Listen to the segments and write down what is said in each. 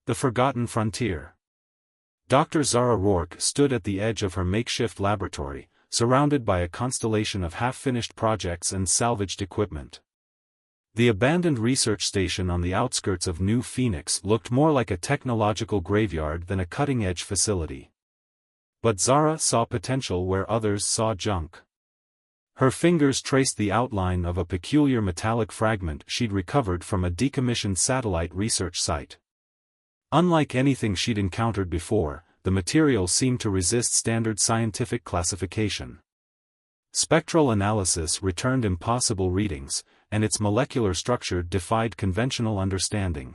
The Forgotten Frontier. Dr. Zara Rourke stood at the edge of her makeshift laboratory, surrounded by a constellation of half-finished projects and salvaged equipment. The abandoned research station on the outskirts of New Phoenix looked more like a technological graveyard than a cutting-edge facility. But Zara saw potential where others saw junk. Her fingers traced the outline of a peculiar metallic fragment she'd recovered from a decommissioned satellite research site. Unlike anything she'd encountered before, the material seemed to resist standard scientific classification. Spectral analysis returned impossible readings, and its molecular structure defied conventional understanding.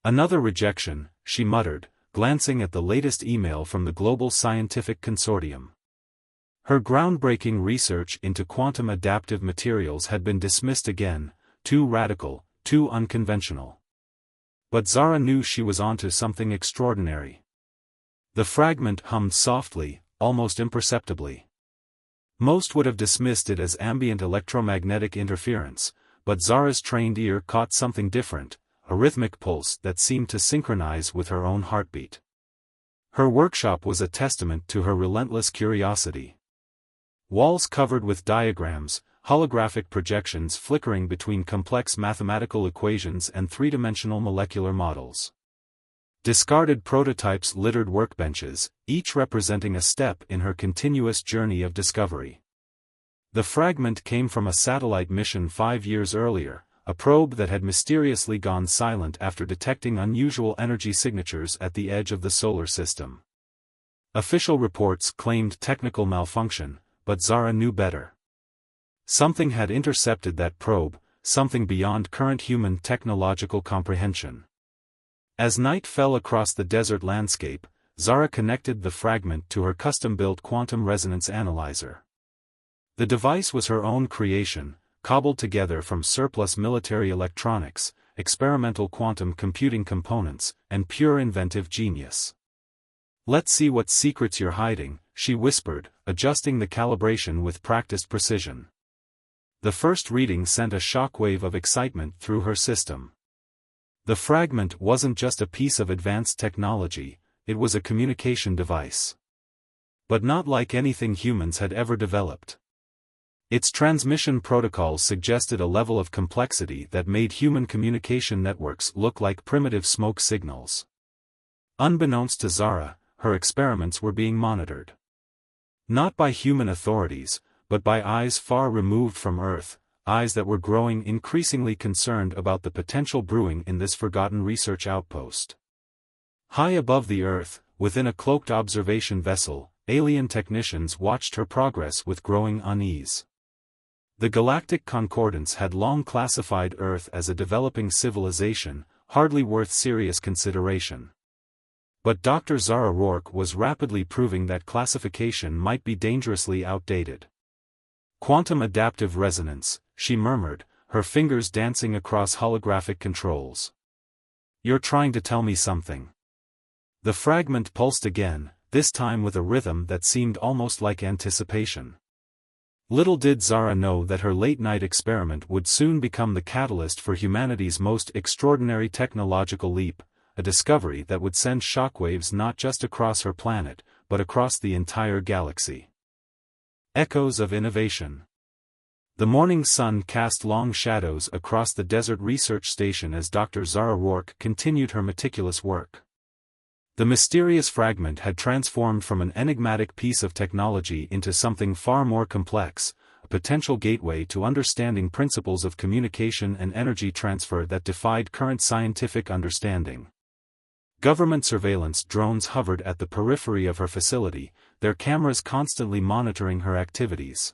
Another rejection, she muttered, glancing at the latest email from the Global Scientific Consortium. Her groundbreaking research into quantum adaptive materials had been dismissed again, too radical, too unconventional. But Zara knew she was onto something extraordinary. The fragment hummed softly, almost imperceptibly. Most would have dismissed it as ambient electromagnetic interference, but Zara's trained ear caught something different, a rhythmic pulse that seemed to synchronize with her own heartbeat. Her workshop was a testament to her relentless curiosity. Walls covered with diagrams, holographic projections flickering between complex mathematical equations and three-dimensional molecular models. Discarded prototypes littered workbenches, each representing a step in her continuous journey of discovery. The fragment came from a satellite mission 5 years earlier, a probe that had mysteriously gone silent after detecting unusual energy signatures at the edge of the solar system. Official reports claimed technical malfunction, but Zara knew better. Something had intercepted that probe, something beyond current human technological comprehension. As night fell across the desert landscape, Zara connected the fragment to her custom-built quantum resonance analyzer. The device was her own creation, cobbled together from surplus military electronics, experimental quantum computing components, and pure inventive genius. "Let's see what secrets you're hiding," she whispered, adjusting the calibration with practiced precision. The first reading sent a shockwave of excitement through her system. The fragment wasn't just a piece of advanced technology, it was a communication device. But not like anything humans had ever developed. Its transmission protocols suggested a level of complexity that made human communication networks look like primitive smoke signals. Unbeknownst to Zara, her experiments were being monitored. Not by human authorities, but by eyes far removed from Earth, eyes that were growing increasingly concerned about the potential brewing in this forgotten research outpost. High above the Earth, within a cloaked observation vessel, alien technicians watched her progress with growing unease. The Galactic Concordance had long classified Earth as a developing civilization, hardly worth serious consideration. But Dr. Zara Rourke was rapidly proving that classification might be dangerously outdated. "Quantum adaptive resonance," she murmured, her fingers dancing across holographic controls. "You're trying to tell me something." The fragment pulsed again, this time with a rhythm that seemed almost like anticipation. Little did Zara know that her late-night experiment would soon become the catalyst for humanity's most extraordinary technological leap, a discovery that would send shockwaves not just across her planet, but across the entire galaxy. Echoes of innovation. The morning sun cast long shadows across the desert research station as Dr. Zara Rourke continued her meticulous work. The mysterious fragment had transformed from an enigmatic piece of technology into something far more complex, a potential gateway to understanding principles of communication and energy transfer that defied current scientific understanding. Government surveillance drones hovered at the periphery of her facility, their cameras constantly monitoring her activities.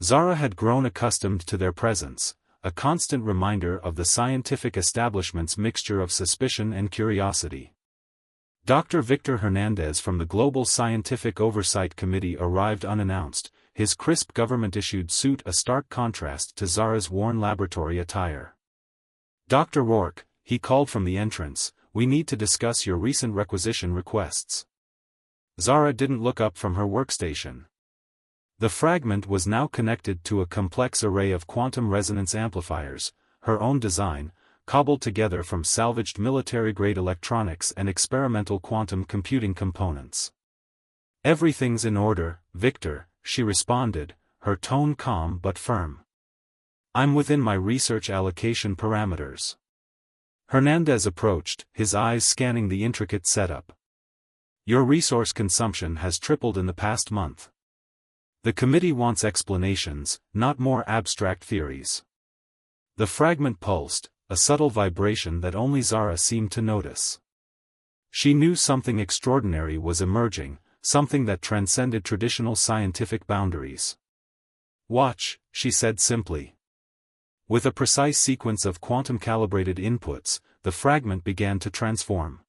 Zara had grown accustomed to their presence, a constant reminder of the scientific establishment's mixture of suspicion and curiosity. Dr. Victor Hernandez from the Global Scientific Oversight Committee arrived unannounced, his crisp government-issued suit a stark contrast to Zara's worn laboratory attire. "Dr. Rourke," he called from the entrance, "we need to discuss your recent requisition requests." Zara didn't look up from her workstation. The fragment was now connected to a complex array of quantum resonance amplifiers, her own design, cobbled together from salvaged military-grade electronics and experimental quantum computing components. "Everything's in order, Victor," she responded, her tone calm but firm. "I'm within my research allocation parameters." Hernandez approached, his eyes scanning the intricate setup. "Your resource consumption has tripled in the past month. The committee wants explanations, not more abstract theories." The fragment pulsed, a subtle vibration that only Zara seemed to notice. She knew something extraordinary was emerging, something that transcended traditional scientific boundaries. "Watch," she said simply. With a precise sequence of quantum-calibrated inputs, the fragment began to transform.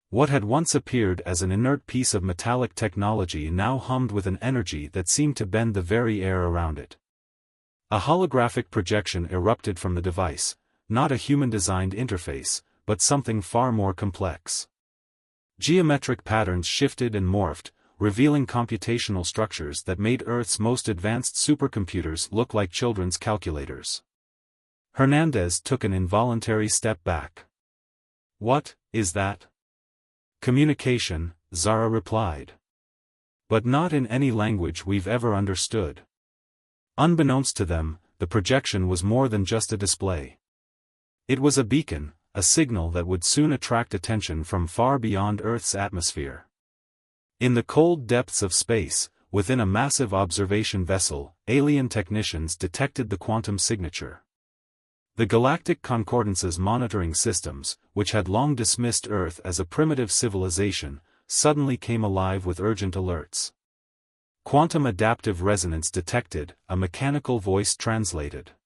What had once appeared as an inert piece of metallic technology now hummed with an energy that seemed to bend the very air around it. A holographic projection erupted from the device, not a human-designed interface, but something far more complex. Geometric patterns shifted and morphed, revealing computational structures that made Earth's most advanced supercomputers look like children's calculators. Hernandez took an involuntary step back. "What is that?" "Communication," Zara replied. "But not in any language we've ever understood." Unbeknownst to them, the projection was more than just a display. It was a beacon, a signal that would soon attract attention from far beyond Earth's atmosphere. In the cold depths of space, within a massive observation vessel, alien technicians detected the quantum signature. The Galactic Concordance's monitoring systems, which had long dismissed Earth as a primitive civilization, suddenly came alive with urgent alerts. Quantum adaptive resonance detected, a mechanical voice translated.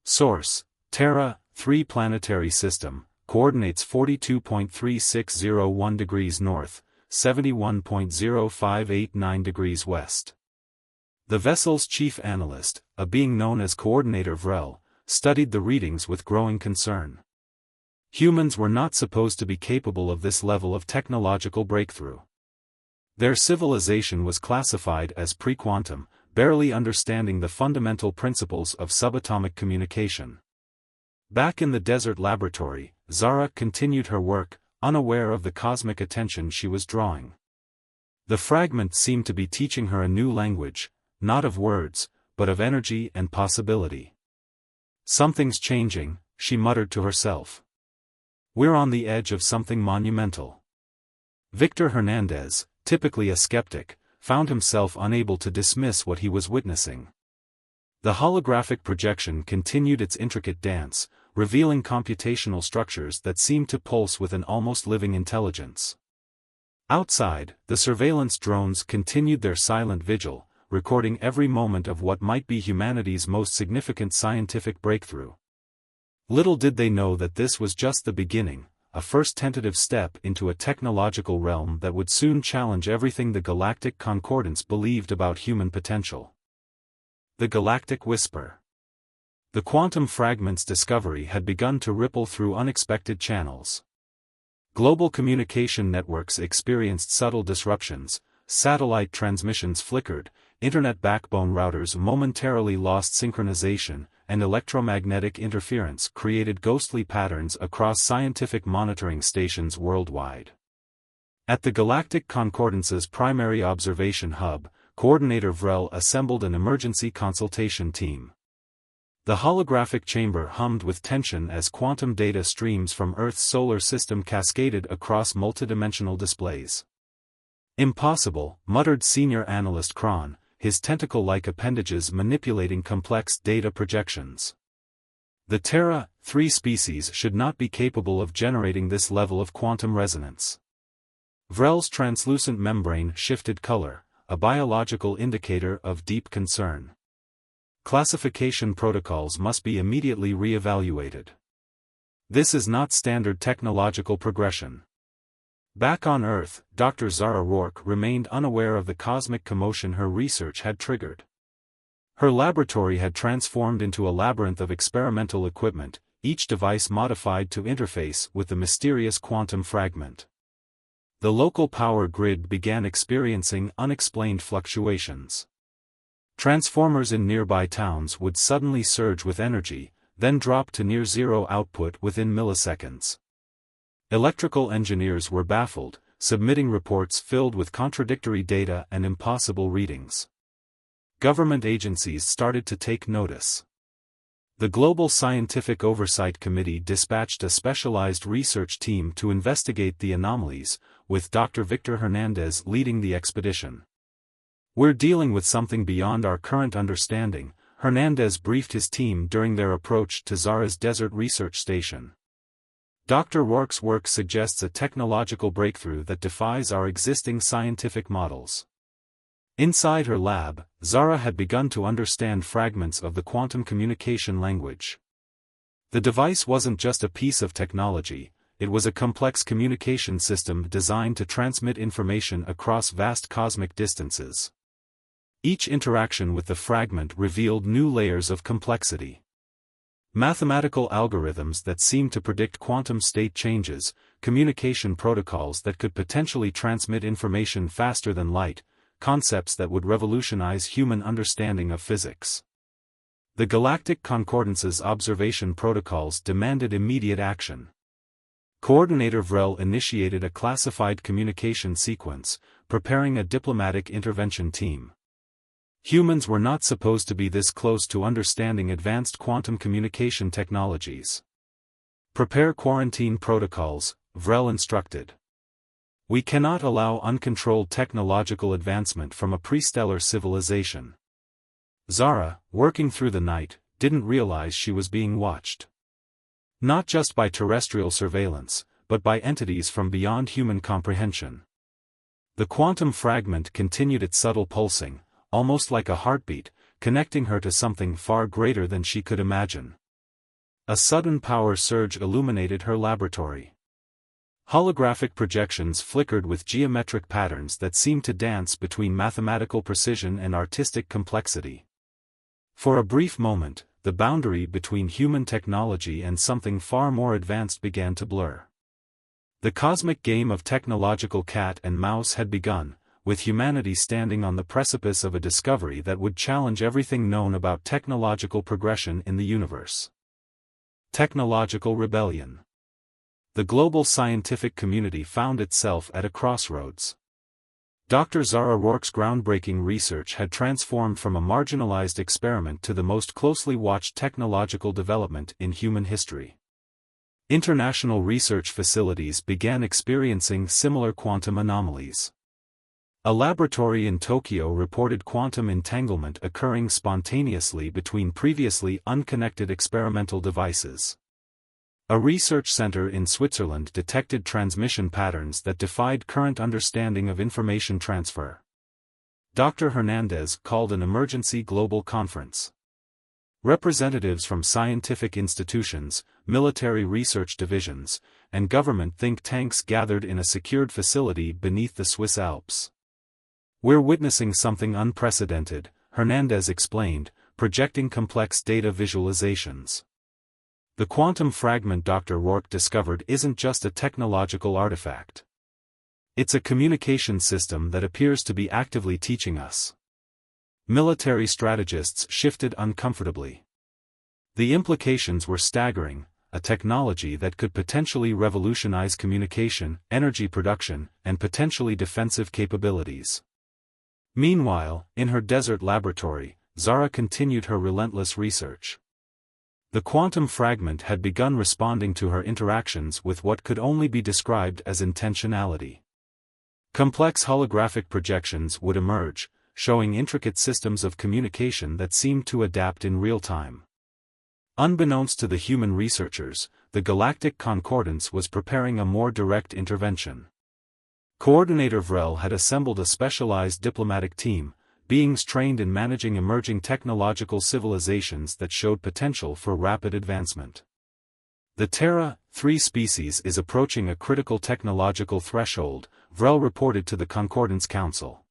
Source: Terra, 3 planetary system, coordinates 42.3601 degrees north, 71.0589 degrees west. The vessel's chief analyst, a being known as Coordinator Vrel, studied the readings with growing concern. Humans were not supposed to be capable of this level of technological breakthrough. Their civilization was classified as pre-quantum, barely understanding the fundamental principles of subatomic communication. Back in the desert laboratory, Zara continued her work, unaware of the cosmic attention she was drawing. The fragment seemed to be teaching her a new language, not of words, but of energy and possibility. "Something's changing," she muttered to herself. "We're on the edge of something monumental." Victor Hernandez, typically a skeptic, found himself unable to dismiss what he was witnessing. The holographic projection continued its intricate dance, revealing computational structures that seemed to pulse with an almost living intelligence. Outside, the surveillance drones continued their silent vigil, recording every moment of what might be humanity's most significant scientific breakthrough. Little did they know that this was just the beginning, a first tentative step into a technological realm that would soon challenge everything the Galactic Concordance believed about human potential. The Galactic Whisper. The quantum fragment's discovery had begun to ripple through unexpected channels. Global communication networks experienced subtle disruptions, satellite transmissions flickered, internet backbone routers momentarily lost synchronization, and electromagnetic interference created ghostly patterns across scientific monitoring stations worldwide. At the Galactic Concordance's primary observation hub, Coordinator Vrel assembled an emergency consultation team. The holographic chamber hummed with tension as quantum data streams from Earth's solar system cascaded across multidimensional displays. "Impossible," muttered Senior Analyst Kron, his tentacle-like appendages manipulating complex data projections. "The Terra, 3 species should not be capable of generating this level of quantum resonance." Vrel's translucent membrane shifted color, a biological indicator of deep concern. "Classification protocols must be immediately re-evaluated. This is not standard technological progression." Back on Earth, Dr. Zara Rourke remained unaware of the cosmic commotion her research had triggered. Her laboratory had transformed into a labyrinth of experimental equipment, each device modified to interface with the mysterious quantum fragment. The local power grid began experiencing unexplained fluctuations. Transformers in nearby towns would suddenly surge with energy, then dropped to near-zero output within milliseconds. Electrical engineers were baffled, submitting reports filled with contradictory data and impossible readings. Government agencies started to take notice. The Global Scientific Oversight Committee dispatched a specialized research team to investigate the anomalies, with Dr. Victor Hernandez leading the expedition. "We're dealing with something beyond our current understanding," Hernandez briefed his team during their approach to Zara's desert research station. Dr. Rourke's work suggests a technological breakthrough that defies our existing scientific models. Inside her lab, Zara had begun to understand fragments of the quantum communication language. The device wasn't just a piece of technology, it was a complex communication system designed to transmit information across vast cosmic distances. Each interaction with the fragment revealed new layers of complexity. Mathematical algorithms that seemed to predict quantum state changes, communication protocols that could potentially transmit information faster than light, concepts that would revolutionize human understanding of physics. The Galactic Concordance's observation protocols demanded immediate action. Coordinator Vrel initiated a classified communication sequence, preparing a diplomatic intervention team. Humans were not supposed to be this close to understanding advanced quantum communication technologies. "Prepare quarantine protocols," Vrel instructed. "We cannot allow uncontrolled technological advancement from a prestellar civilization." Zara, working through the night, didn't realize she was being watched. Not just by terrestrial surveillance, but by entities from beyond human comprehension. The quantum fragment continued its subtle pulsing, almost like a heartbeat, connecting her to something far greater than she could imagine. A sudden power surge illuminated her laboratory. Holographic projections flickered with geometric patterns that seemed to dance between mathematical precision and artistic complexity. For a brief moment, the boundary between human technology and something far more advanced began to blur. The cosmic game of technological cat and mouse had begun, with humanity standing on the precipice of a discovery that would challenge everything known about technological progression in the universe. Technological rebellion. The global scientific community found itself at a crossroads. Dr. Zara Rourke's groundbreaking research had transformed from a marginalized experiment to the most closely watched technological development in human history. International research facilities began experiencing similar quantum anomalies. A laboratory in Tokyo reported quantum entanglement occurring spontaneously between previously unconnected experimental devices. A research center in Switzerland detected transmission patterns that defied current understanding of information transfer. Dr. Hernandez called an emergency global conference. Representatives from scientific institutions, military research divisions, and government think tanks gathered in a secured facility beneath the Swiss Alps. "We're witnessing something unprecedented," Hernandez explained, projecting complex data visualizations. The quantum fragment Dr. Rourke discovered isn't just a technological artifact. It's a communication system that appears to be actively teaching us. Military strategists shifted uncomfortably. The implications were staggering: a technology that could potentially revolutionize communication, energy production, and potentially defensive capabilities. Meanwhile, in her desert laboratory, Zara continued her relentless research. The quantum fragment had begun responding to her interactions with what could only be described as intentionality. Complex holographic projections would emerge, showing intricate systems of communication that seemed to adapt in real time. Unbeknownst to the human researchers, the Galactic Concordance was preparing a more direct intervention. Coordinator Vrel had assembled a specialized diplomatic team, beings trained in managing emerging technological civilizations that showed potential for rapid advancement. "The Terra 3 species is approaching a critical technological threshold," Vrel reported to the Concordance Council.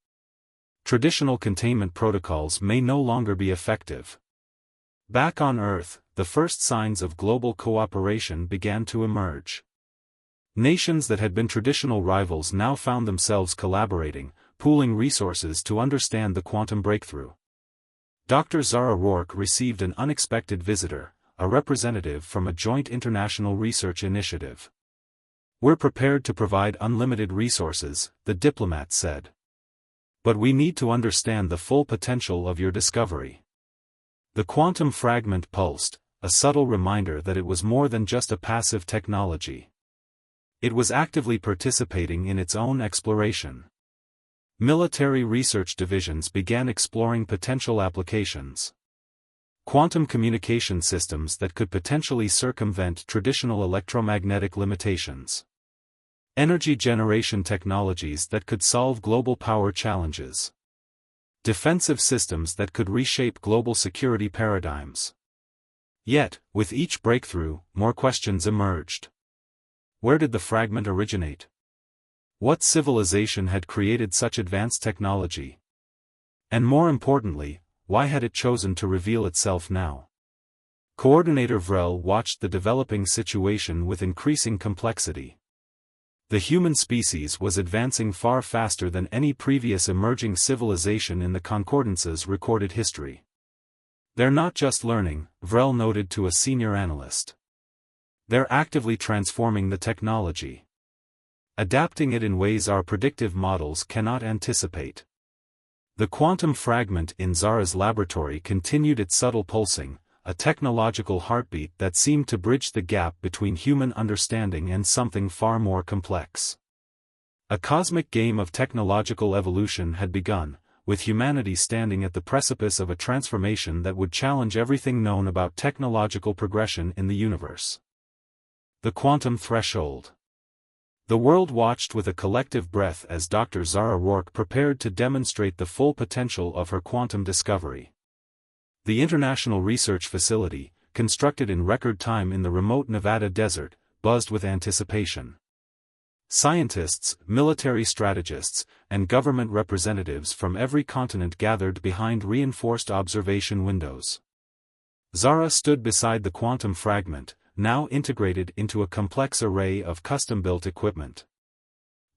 "Traditional containment protocols may no longer be effective." Back on Earth, the first signs of global cooperation began to emerge. Nations that had been traditional rivals now found themselves collaborating, pooling resources to understand the quantum breakthrough. Dr. Zara Rourke received an unexpected visitor, a representative from a joint international research initiative. "We're prepared to provide unlimited resources," the diplomat said. "But we need to understand the full potential of your discovery." The quantum fragment pulsed, a subtle reminder that it was more than just a passive technology. It was actively participating in its own exploration. Military research divisions began exploring potential applications. Quantum communication systems that could potentially circumvent traditional electromagnetic limitations. Energy generation technologies that could solve global power challenges. Defensive systems that could reshape global security paradigms. Yet, with each breakthrough, more questions emerged. Where did the fragment originate? What civilization had created such advanced technology? And more importantly, why had it chosen to reveal itself now? Coordinator Vrel watched the developing situation with increasing complexity. The human species was advancing far faster than any previous emerging civilization in the Concordance's recorded history. "They're not just learning," Vrel noted to a senior analyst. "They're actively transforming the technology. Adapting it in ways our predictive models cannot anticipate." The quantum fragment in Zara's laboratory continued its subtle pulsing, a technological heartbeat that seemed to bridge the gap between human understanding and something far more complex. A cosmic game of technological evolution had begun, with humanity standing at the precipice of a transformation that would challenge everything known about technological progression in the universe. The quantum threshold. The world watched with a collective breath as Dr. Zara Rourke prepared to demonstrate the full potential of her quantum discovery. The International Research Facility, constructed in record time in the remote Nevada desert, buzzed with anticipation. Scientists, military strategists, and government representatives from every continent gathered behind reinforced observation windows. Zara stood beside the quantum fragment, now integrated into a complex array of custom-built equipment.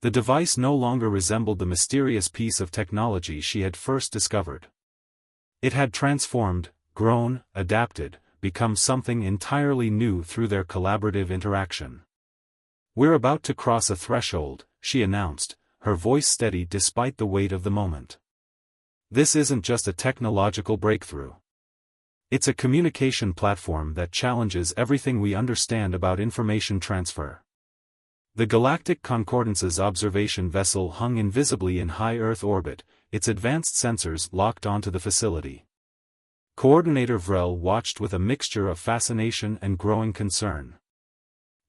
The device no longer resembled the mysterious piece of technology she had first discovered. It had transformed, grown, adapted, become something entirely new through their collaborative interaction. "We're about to cross a threshold," she announced, her voice steady despite the weight of the moment. "This isn't just a technological breakthrough. It's a communication platform that challenges everything we understand about information transfer." The Galactic Concordance's observation vessel hung invisibly in high Earth orbit, its advanced sensors locked onto the facility. Coordinator Vrel watched with a mixture of fascination and growing concern.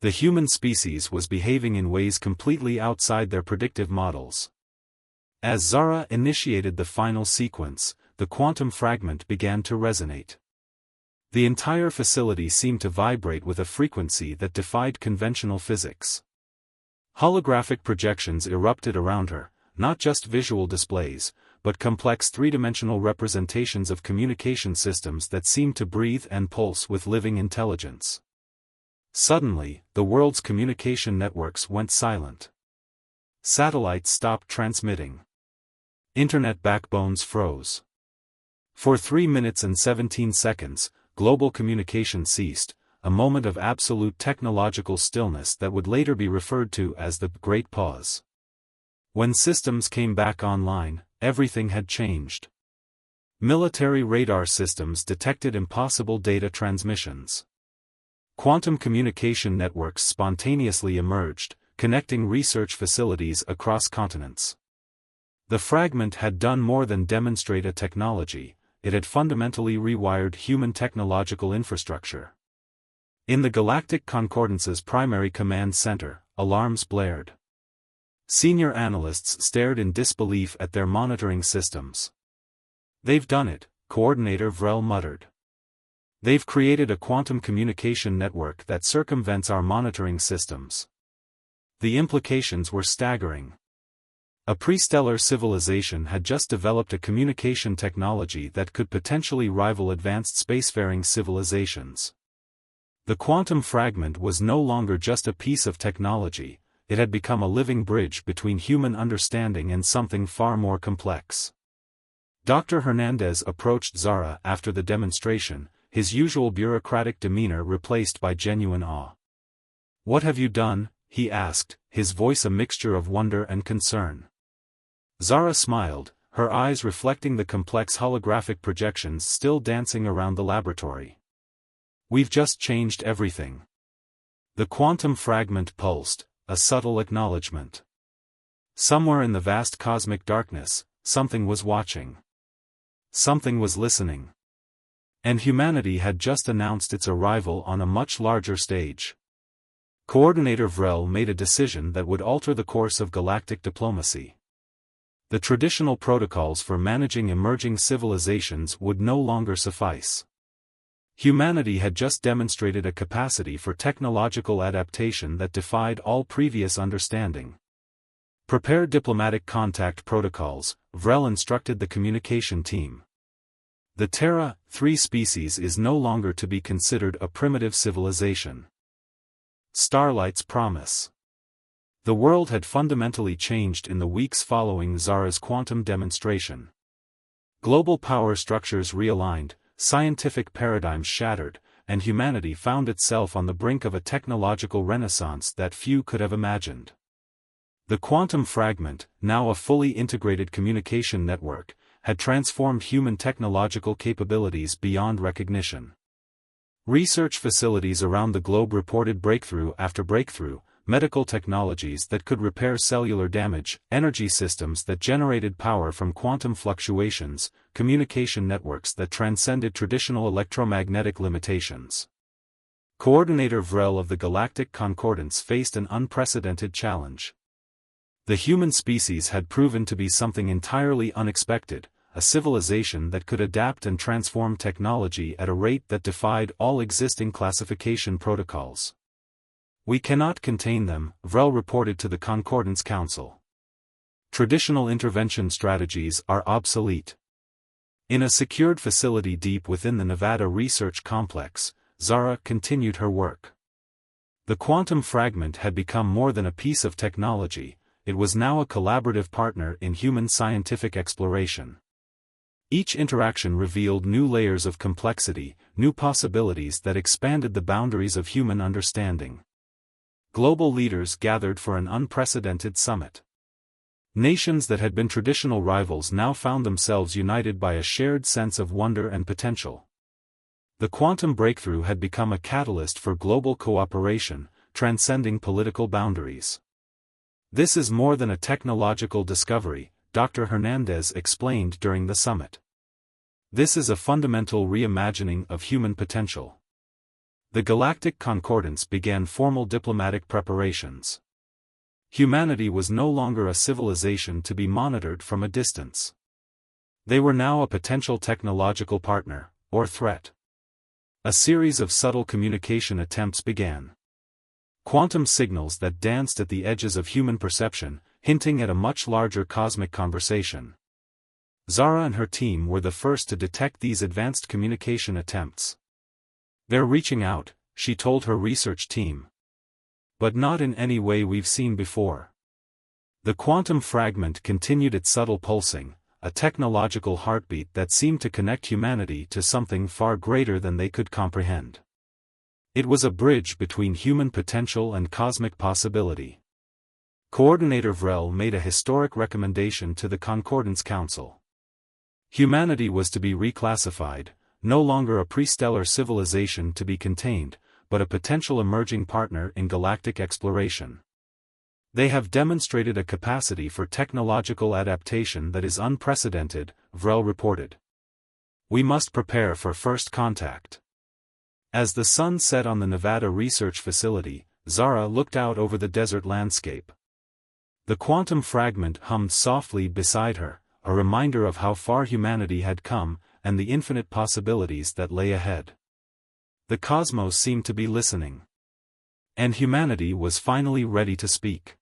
The human species was behaving in ways completely outside their predictive models. As Zara initiated the final sequence, the quantum fragment began to resonate. The entire facility seemed to vibrate with a frequency that defied conventional physics. Holographic projections erupted around her, not just visual displays, but complex three-dimensional representations of communication systems that seemed to breathe and pulse with living intelligence. Suddenly, the world's communication networks went silent. Satellites stopped transmitting. Internet backbones froze. For 3 minutes and 17 seconds, global communication ceased, a moment of absolute technological stillness that would later be referred to as the Great Pause. When systems came back online, everything had changed. Military radar systems detected impossible data transmissions. Quantum communication networks spontaneously emerged, connecting research facilities across continents. The fragment had done more than demonstrate a technology, it had fundamentally rewired human technological infrastructure. In the Galactic Concordance's primary command center, alarms blared. Senior analysts stared in disbelief at their monitoring systems. "They've done it," Coordinator Vrel muttered. "They've created a quantum communication network that circumvents our monitoring systems." The implications were staggering. A pre-stellar civilization had just developed a communication technology that could potentially rival advanced spacefaring civilizations. The quantum fragment was no longer just a piece of technology, it had become a living bridge between human understanding and something far more complex. Dr. Hernandez approached Zara after the demonstration, his usual bureaucratic demeanor replaced by genuine awe. "What have you done?" he asked, his voice a mixture of wonder and concern. Zara smiled, her eyes reflecting the complex holographic projections still dancing around the laboratory. "We've just changed everything." The quantum fragment pulsed, a subtle acknowledgement. Somewhere in the vast cosmic darkness, something was watching. Something was listening. And humanity had just announced its arrival on a much larger stage. Coordinator Vrel made a decision that would alter the course of galactic diplomacy. The traditional protocols for managing emerging civilizations would no longer suffice. Humanity had just demonstrated a capacity for technological adaptation that defied all previous understanding. "Prepare diplomatic contact protocols," Vrel instructed the communication team. The Terra 3 species is no longer to be considered a primitive civilization. Starlight's promise. The world had fundamentally changed in the weeks following Zara's quantum demonstration. Global power structures realigned, scientific paradigms shattered, and humanity found itself on the brink of a technological renaissance that few could have imagined. The quantum fragment, now a fully integrated communication network, had transformed human technological capabilities beyond recognition. Research facilities around the globe reported breakthrough after breakthrough, medical technologies that could repair cellular damage, energy systems that generated power from quantum fluctuations, communication networks that transcended traditional electromagnetic limitations. Coordinator Vrel of the Galactic Concordance faced an unprecedented challenge. The human species had proven to be something entirely unexpected, a civilization that could adapt and transform technology at a rate that defied all existing classification protocols. "We cannot contain them," Vrel reported to the Concordance Council. "Traditional intervention strategies are obsolete." In a secured facility deep within the Nevada Research Complex, Zara continued her work. The quantum fragment had become more than a piece of technology, it was now a collaborative partner in human scientific exploration. Each interaction revealed new layers of complexity, new possibilities that expanded the boundaries of human understanding. Global leaders gathered for an unprecedented summit. Nations that had been traditional rivals now found themselves united by a shared sense of wonder and potential. The quantum breakthrough had become a catalyst for global cooperation, transcending political boundaries. "This is more than a technological discovery," Dr. Hernandez explained during the summit. "This is a fundamental reimagining of human potential." The Galactic Concordance began formal diplomatic preparations. Humanity was no longer a civilization to be monitored from a distance. They were now a potential technological partner, or threat. A series of subtle communication attempts began. Quantum signals that danced at the edges of human perception, hinting at a much larger cosmic conversation. Zara and her team were the first to detect these advanced communication attempts. "They're reaching out," she told her research team. "But not in any way we've seen before." The quantum fragment continued its subtle pulsing, a technological heartbeat that seemed to connect humanity to something far greater than they could comprehend. It was a bridge between human potential and cosmic possibility. Coordinator Vrel made a historic recommendation to the Concordance Council. Humanity was to be reclassified, no longer a pre-stellar civilization to be contained, but a potential emerging partner in galactic exploration. "They have demonstrated a capacity for technological adaptation that is unprecedented," Vrel reported. "We must prepare for first contact." As the sun set on the Nevada Research Facility, Zara looked out over the desert landscape. The quantum fragment hummed softly beside her, a reminder of how far humanity had come, and the infinite possibilities that lay ahead. The cosmos seemed to be listening. And humanity was finally ready to speak.